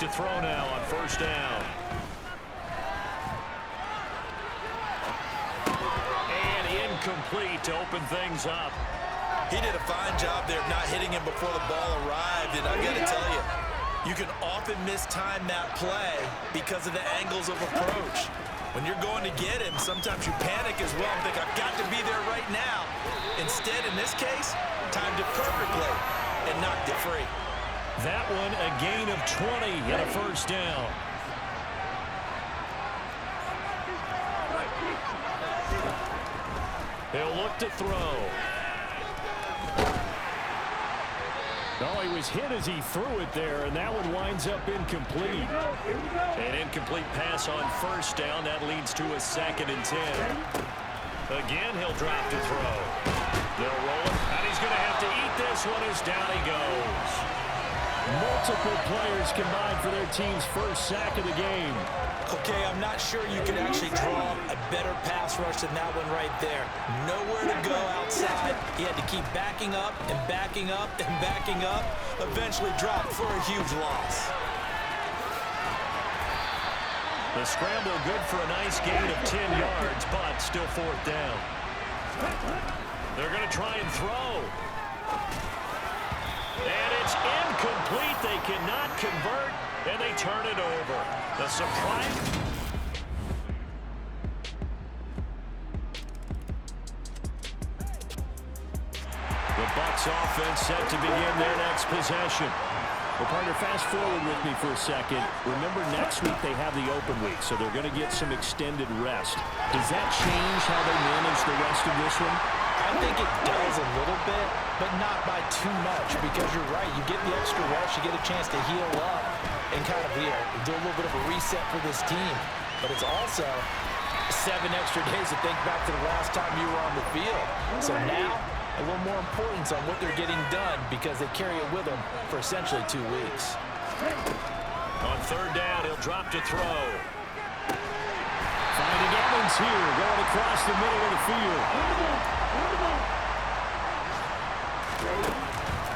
to throw now on first down. And incomplete to open things up. He did a fine job there of not hitting him before the ball arrived, and I've got to tell you, you can often mistime that play because of the angles of approach. When you're going to get him, sometimes you panic as well and think, I've got to be there right now. Instead, in this case, timed it perfectly and knocked it free. That one a gain of 20 and a first down. He'll look to throw. Oh, he was hit as he threw it there, and that one winds up incomplete. An incomplete pass on first down. That leads to a 2nd and 10. Again, he'll drop to throw. They'll roll it, and he's going to have to eat this one as down he goes. Multiple players combined for their team's first sack of the game. Okay, I'm not sure you can actually draw a better pass rush than that one right there. Nowhere to go outside. He had to keep backing up and backing up and backing up. Eventually dropped for a huge loss. The scramble good for a nice gain of 10 yards, but still 4th down. They're going to try and throw. And it's incomplete. They cannot convert, and they turn it over. The surprise. The Bucs offense set to begin their next possession. Well, partner, fast forward with me for a second. Remember, next week they have the open week, so they're going to get some extended rest. Does that change how they manage the rest of this one? I think it does a little bit, but not by too much, because you're right. You get the extra rest, you get a chance to heal up and kind of do a little bit of a reset for this team. But it's also 7 extra days to think back to the last time you were on the field. So now, a little more importance on what they're getting done because they carry it with them for essentially 2 weeks. On 3rd down, he'll drop to throw. Finding Evans here, going across the middle of the field.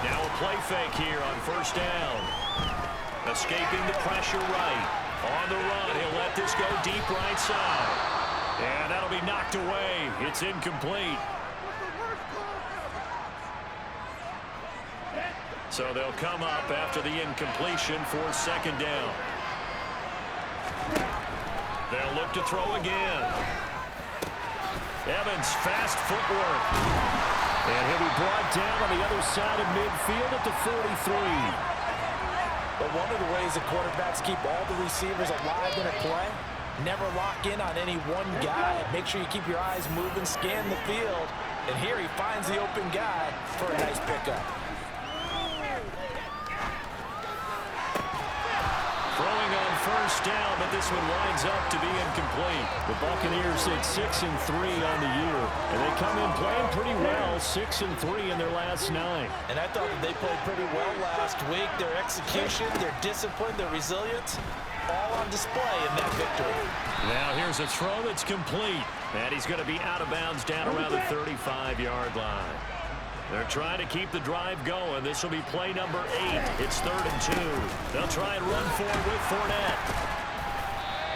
Now a play fake here on first down. Escaping the pressure right. On the run, he'll let this go deep right side. And that'll be knocked away. It's incomplete. So they'll come up after the incompletion for 2nd down. They'll look to throw again. Evans, fast footwork. And he'll be brought down on the other side of midfield at the 43. But one of the ways that quarterbacks keep all the receivers alive in a play, never lock in on any one guy. Make sure you keep your eyes moving, scan the field. And here he finds the open guy for a nice pickup. Throwing on first down, but this one winds up to be incomplete. The Buccaneers at 6-3 on the year, and they come in playing pretty well, 6-3 in their last 9. And I thought that they played pretty well last week. Their execution, their discipline, their resilience, all on display in that victory. Now here's a throw that's complete, and he's going to be out of bounds down around the 35-yard line. They're trying to keep the drive going. This will be play number 8. It's 3rd and 2. They'll try and run forward with Fournette.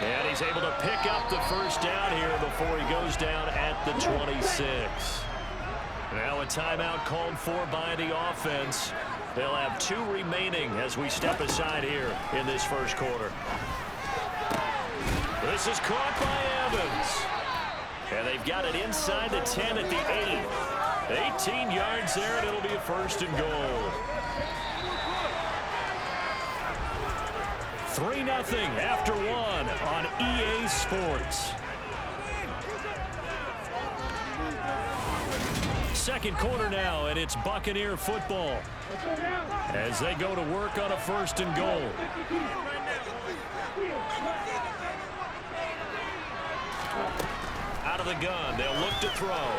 And he's able to pick up the first down here before he goes down at the 26. Now a timeout called for by the offense. They'll have 2 remaining as we step aside here in this first quarter. This is caught by Evans. And they've got it inside the 10 at the 8. 18 yards there, and it'll be a 1st and goal. 3-0 after 1 on EA Sports. Second quarter now, and it's Buccaneer football as they go to work on a 1st and goal. Out of the gun, they'll look to throw.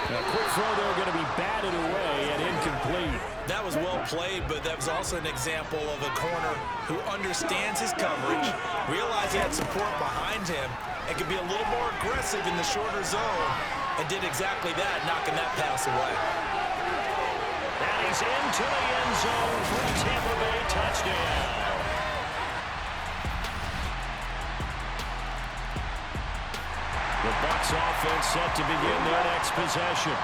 A quick throw there, going to be batted away and incomplete. That was well played, but that was also an example of a corner who understands his coverage, realized he had support behind him, and could be a little more aggressive in the shorter zone, and did exactly that, knocking that pass away. And he's into the end zone for a Tampa Bay touchdown. Bucs offense set to begin their next possession.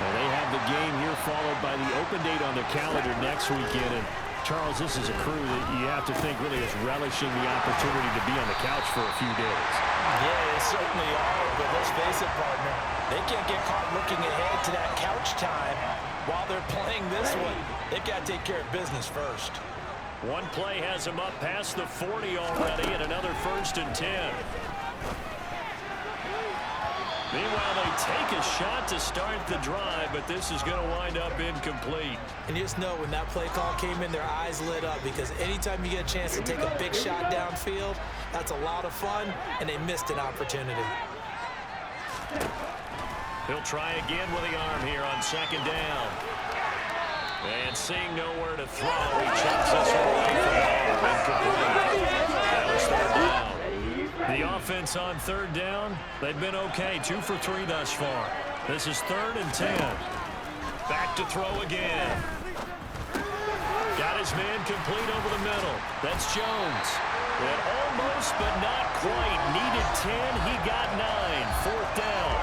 And they have the game here followed by the open date on the calendar next weekend. And Charles, this is a crew that you have to think really is relishing the opportunity to be on the couch for a few days. Yeah, they certainly are, but let's face it, partner. They can't get caught looking ahead to that couch time while they're playing this one. They've got to take care of business first. One play has them up past the 40 already, and another 1st and 10. Meanwhile, they take a shot to start the drive, but this is going to wind up incomplete. And you just know when that play call came in, their eyes lit up, because anytime you get a chance to take a big shot downfield, that's a lot of fun, and they missed an opportunity. He'll try again with the arm here on 2nd down. And seeing nowhere to throw, he chucks this away from home. Incomplete. That was 3rd down. The offense on 3rd down, they've been okay. 2 for 3 thus far. This is 3rd and 10. Back to throw again. Got his man complete over the middle. That's Jones. And almost, but not quite. Needed 10. He got 9. 4th down.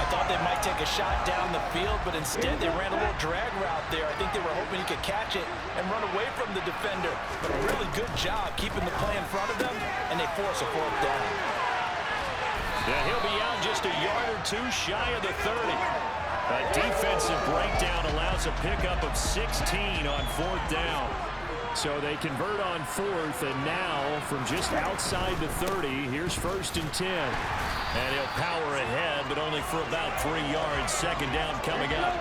I thought they might take a shot down the field, but instead they ran a little drag route there. I think they were hoping he could catch it and run away from the defender. But a really good job keeping the play in front of them, and they force a 4th down. Yeah, he'll be out just a yard or 2 shy of the 30. A defensive breakdown allows a pickup of 16 on 4th down. So they convert on 4th, and now from just outside the 30, here's 1st and 10. And he'll power ahead, but only for about 3 yards. 2nd down coming up.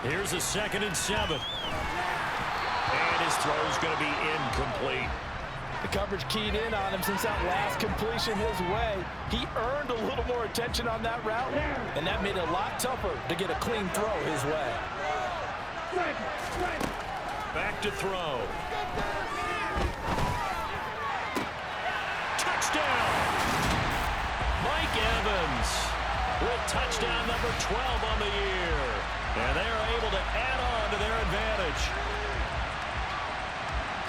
Here's a 2nd and 7. And his throw's going to be incomplete. The coverage keyed in on him since that last completion his way. He earned a little more attention on that route, and that made it a lot tougher to get a clean throw his way. Back to throw. Touchdown! Mike Evans with touchdown number 12 on the year. And they're able to add on to their advantage.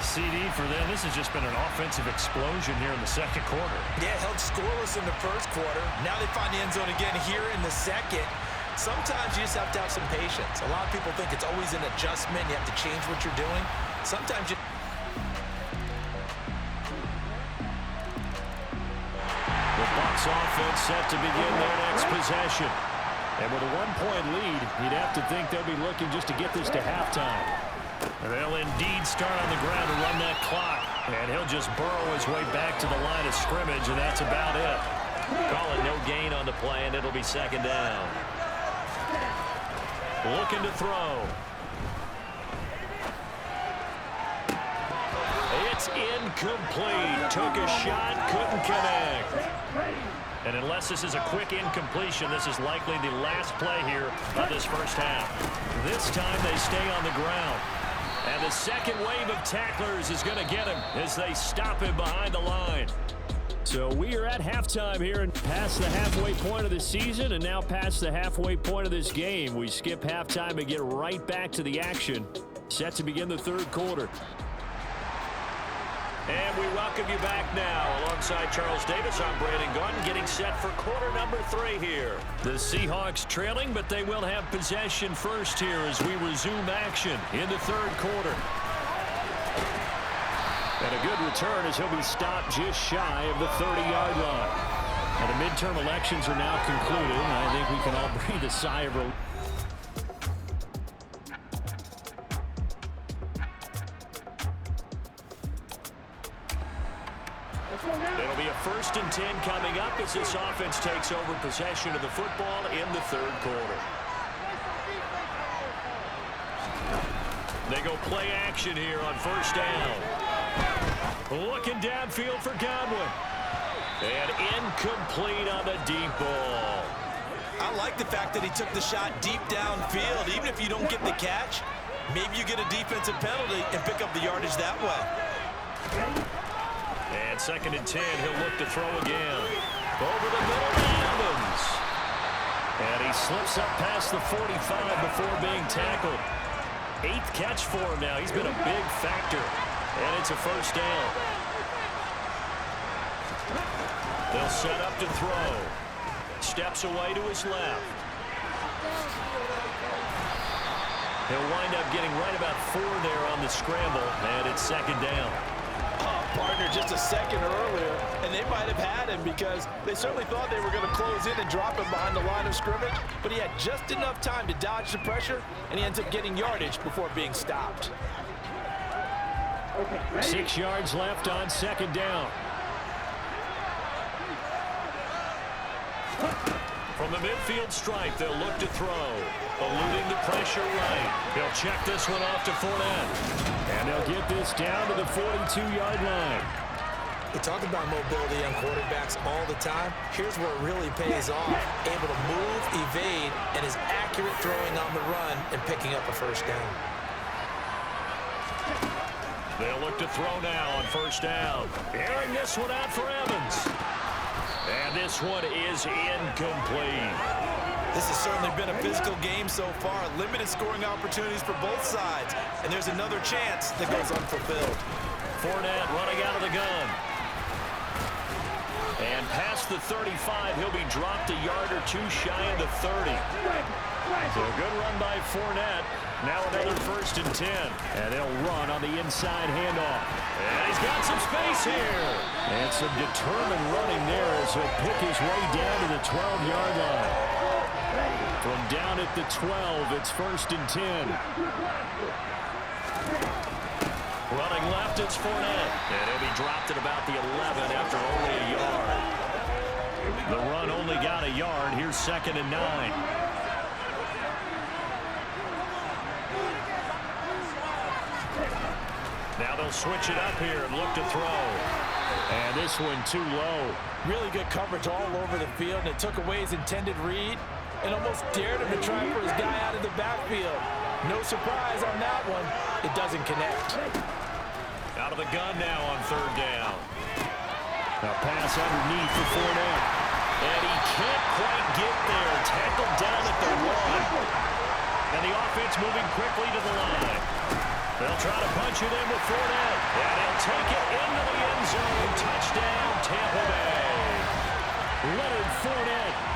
CD for them. This has just been an offensive explosion here in the 2nd quarter. Yeah, held scoreless in the 1st quarter. Now they find the end zone again here in the 2nd. Sometimes you just have to have some patience. A lot of people think it's always an adjustment. You have to change what you're doing. Sometimes you... The Bucs offense set to begin their next possession. And with a 1-point lead, you'd have to think they'll be looking just to get this to halftime. And they'll indeed start on the ground and run that clock. And he'll just burrow his way back to the line of scrimmage, and that's about it. Call it no gain on the play, and it'll be 2nd down. Looking to throw. It's incomplete. Took a shot, couldn't connect. And unless this is a quick incompletion, this is likely the last play here of this 1st half. This time they stay on the ground. And the 2nd wave of tacklers is going to get him as they stop him behind the line. So we are at halftime here and past the halfway point of the season, and now past the halfway point of this game. We skip halftime and get right back to the action. Set to begin the 3rd quarter. And we welcome you back now. Alongside Charles Davis, I'm Brandon Gaudin, getting set for quarter number 3 here. The Seahawks trailing, but they will have possession first here as we resume action in the 3rd quarter. And a good return as he'll be stopped just shy of the 30-yard line. Now, the midterm elections are now concluded, and I think we can all breathe a sigh of relief. It'll be a 1st and 10 coming up as this offense takes over possession of the football in the 3rd quarter. They go play action here on 1st down. Looking downfield for Godwin. And incomplete on the deep ball. I like the fact that he took the shot deep downfield. Even if you don't get the catch, maybe you get a defensive penalty and pick up the yardage that way. And 2nd and 10, he'll look to throw again. Over the middle to Evans. And he slips up past the 45 before being tackled. 8th catch for him now. He's been a big factor. And it's a first down. They'll set up to throw. Steps away to his left. He'll wind up getting right about 4 there on the scramble, and it's second down. Partner just a second earlier, and they might have had him because they certainly thought they were going to close in and drop him behind the line of scrimmage, but he had just enough time to dodge the pressure, and he ends up getting yardage before being stopped. 6 yards left on second down. From the midfield stripe, they'll look to throw. Eluding the pressure right. He'll check this one off to Fournette. And they'll get this down to the 42-yard line. We talk about mobility on quarterbacks all the time. Here's where it really pays off. Able to move, evade, and is accurate throwing on the run and picking up a first down. They'll look to throw now on first down. Airing this one out for Evans. And this one is incomplete. This has certainly been a physical game so far. Limited scoring opportunities for both sides. And there's another chance that goes unfulfilled. Fournette running out of the gun. And past the 35, he'll be dropped a yard or two shy of the 30. So a good run by Fournette. Now another 1st and 10. And they'll run on the inside handoff. And he's got some space here. And some determined running there as he'll pick his way down to the 12-yard line. From down at the 12, it's 1st and 10. Running left, it's Fournette. And he'll be dropped at about the 11 after only a yard. The run only got a yard. Here's 2nd and 9. Now they'll switch it up here and look to throw. And this one too low. Really good coverage all over the field, and it took away his intended read and almost dared him to try for his guy out of the backfield. No surprise on that one. It doesn't connect. Out of the gun now on 3rd down. A pass underneath for Fournette. And he can't quite get there. Tackled down at the 1. And the offense moving quickly to the line. They'll try to punch it in with Fournette. And he'll take it into the end zone. Touchdown, Tampa Bay. Leonard Fournette.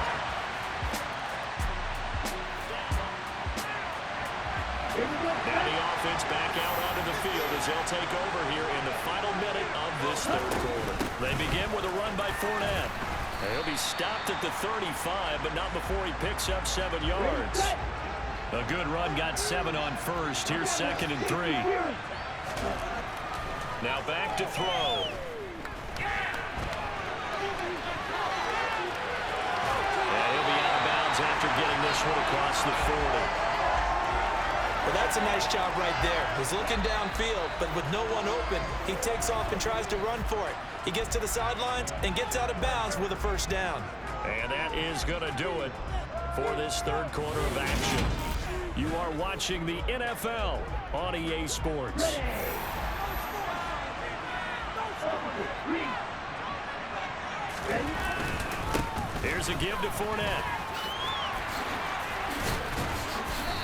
Now the offense back out onto the field as they'll take over here in the final minute of this 3rd quarter. They begin with a run by Fournette. He'll be stopped at the 35, but not before he picks up 7 yards. A good run, got 7 on 1st. Here's 2nd and 3. Now back to throw. And he'll be out of bounds after getting this one across the 40. Well, that's a nice job right there. He's looking downfield, but with no one open, he takes off and tries to run for it. He gets to the sidelines and gets out of bounds with a first down. And that is going to do it for this 3rd quarter of action. You are watching the NFL on EA Sports. Here's a give to Fournette.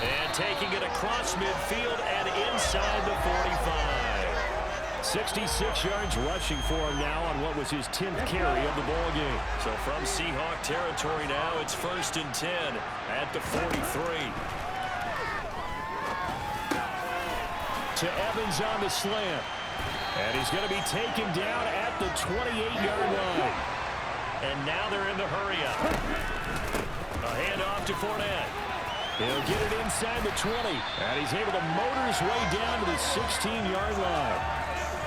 And taking it across midfield and inside the 45. 66 yards rushing for him now on what was his 10th carry of the ball game. So from Seahawk territory now, it's 1st and 10 at the 43. To Evans on the slant. And he's going to be taken down at the 28-yard line. And now they're in the hurry-up. A handoff to Fournette. He'll get it inside the 20. And he's able to motor his way down to the 16-yard line.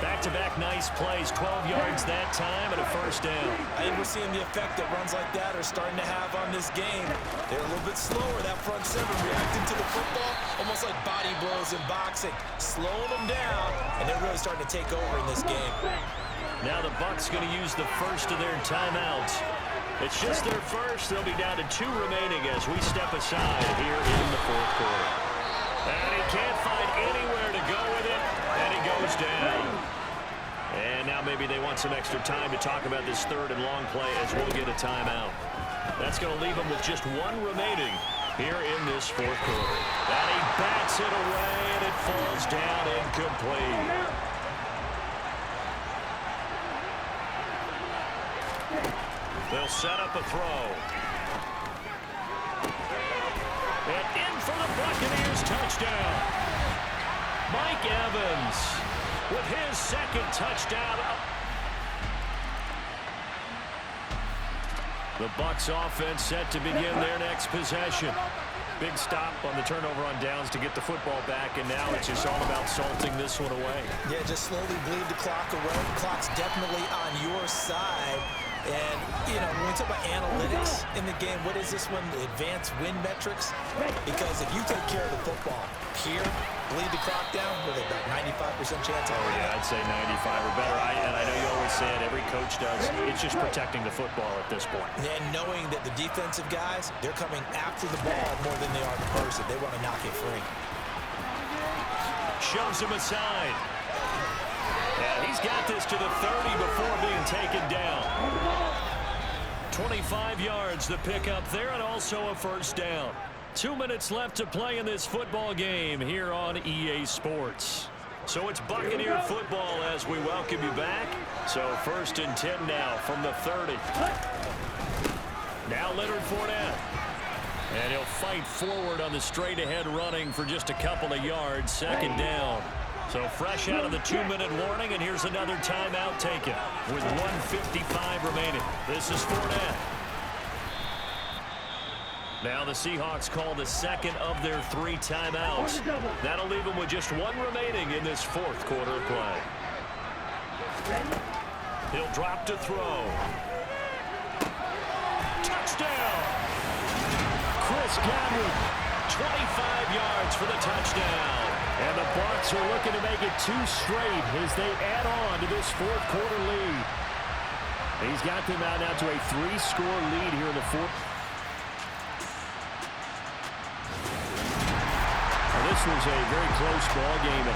Back-to-back nice plays, 12 yards that time and a first down. I think we're seeing the effect that runs like that are starting to have on this game. They're a little bit slower, that front seven, reacting to the football, almost like body blows in boxing, slowing them down, and they're really starting to take over in this game. Now the Bucs going to use the first of their timeouts. It's just their first. They'll be down to 2 remaining as we step aside here in the 4th quarter. And he can't find anywhere to go with it, and he goes down. And now maybe they want some extra time to talk about this 3rd and long play as we'll get a timeout. That's going to leave them with just 1 remaining here in this 4th quarter. And he bats it away, and it falls down incomplete. They'll set up a throw. And in for the Buccaneers touchdown. Mike Evans with his second touchdown. The Bucs offense set to begin their next possession. Big stop on the turnover on downs to get the football back, and now it's just all about salting this one away. Yeah, just slowly bleed the clock away. The clock's definitely on your side. And, you know, when we talk about analytics in the game, what is this one? The advanced win metrics? Because if you take care of the football here, bleed the clock down, with about 95% chance. Oh, yeah, I'd say 95 or better. And I know you always say it, every coach does. It's just protecting the football at this point. And knowing that the defensive guys, they're coming after the ball more than they are the person. They want to knock it free. Shoves him aside. And he's got this to the 30 before being taken down. 25 yards the pickup there, and also a first down. 2 minutes left to play in this football game here on EA Sports. So it's Buccaneer football as we welcome you back. So 1st and 10 now from the 30. Now Leonard Fournette. And he'll fight forward on the straight-ahead running for just a couple of yards. 2nd down. So fresh out of the 2-minute warning, and here's another timeout taken with 1:55 remaining. This is Fournette. Now the Seahawks call the second of their 3 timeouts. That'll leave them with just 1 remaining in this 4th quarter of play. He'll drop to throw. Touchdown! Chris Godwin, 25 yards for the touchdown. And the Bucs are looking to make it 2 straight as they add on to this 4th quarter lead. He's got them out now to a 3-score lead here in the 4th. This was a very close ball game.